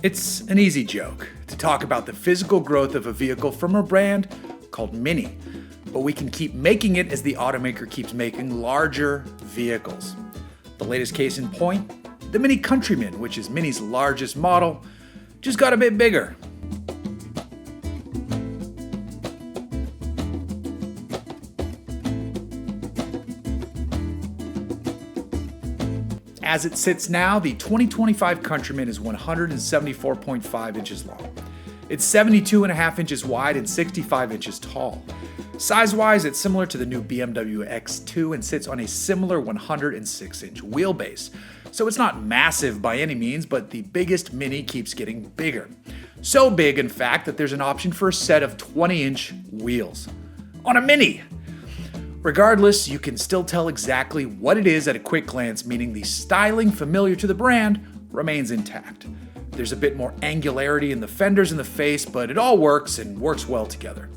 It's an easy joke to talk about the physical growth of a vehicle from a brand called Mini, but we can keep making it as the automaker keeps making larger vehicles. The latest case in point, the Mini Countryman, which is Mini's largest model, just got a bit bigger. As it sits now, the 2025 Countryman is 174.5 inches long. It's 72.5 inches wide and 65 inches tall. Size-wise, it's similar to the new BMW X2 and sits on a similar 106-inch wheelbase. So it's not massive by any means, but the biggest Mini keeps getting bigger. So big, in fact, that there's an option for a set of 20-inch wheels on a Mini. Regardless, you can still tell exactly what it is at a quick glance, meaning the styling familiar to the brand remains intact. There's a bit more angularity in the fenders and the face, but it all works and works well together.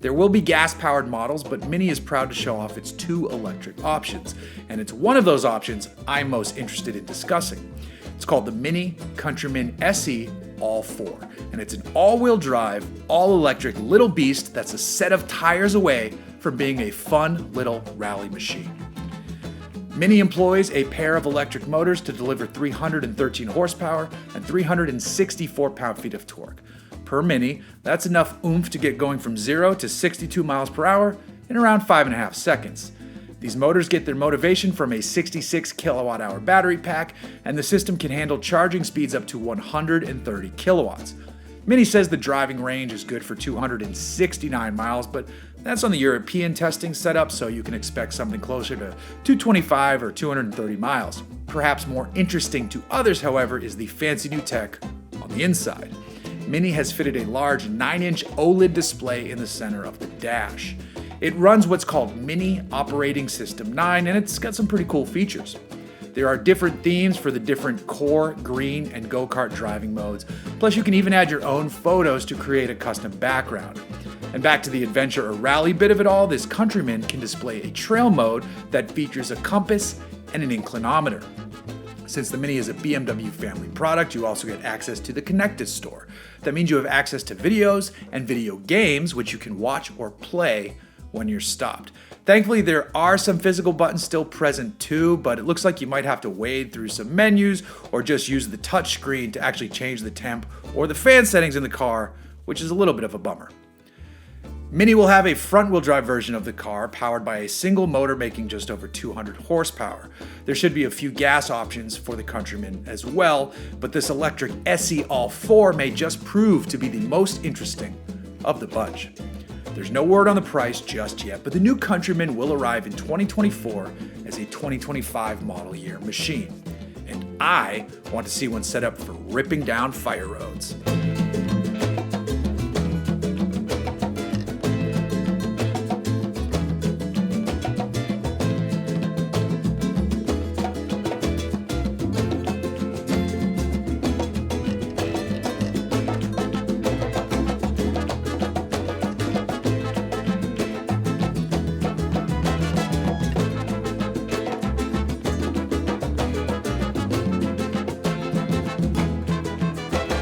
There will be gas-powered models, but Mini is proud to show off its 2 electric options, and it's one of those options I'm most interested in discussing. It's called the Mini Countryman SE ALL4, and it's an all-wheel drive, all-electric little beast that's a set of tires away from being a fun little rally machine. Mini employs a pair of electric motors to deliver 313 horsepower and 364 pound-feet of torque. Per Mini, that's enough oomph to get going from 0 to 62 miles per hour in around 5.5 seconds. These motors get their motivation from a 66 kilowatt-hour battery pack, and the system can handle charging speeds up to 130 kilowatts. Mini says the driving range is good for 269 miles, but that's on the European testing setup, so you can expect something closer to 225 or 230 miles. Perhaps more interesting to others, however, is the fancy new tech on the inside. Mini has fitted a large 9-inch OLED display in the center of the dash. It runs what's called Mini Operating System 9, and it's got some pretty cool features. There are different themes for the different core, green, and go-kart driving modes. Plus, you can even add your own photos to create a custom background. And back to the adventure or rally bit of it all, this Countryman can display a trail mode that features a compass and an inclinometer. Since the Mini is a BMW family product, you also get access to the Connected Store. That means you have access to videos and video games, which you can watch or play when you're stopped. Thankfully, there are some physical buttons still present too, but it looks like you might have to wade through some menus or just use the touch screen to actually change the temp or the fan settings in the car, which is a little bit of a bummer. Mini will have a front-wheel drive version of the car powered by a single motor making just over 200 horsepower. There should be a few gas options for the Countryman as well, but this electric SE ALL4 may just prove to be the most interesting of the bunch. There's no word on the price just yet, but the new Countryman will arrive in 2024 as a 2025 model year machine. And I want to see one set up for ripping down fire roads.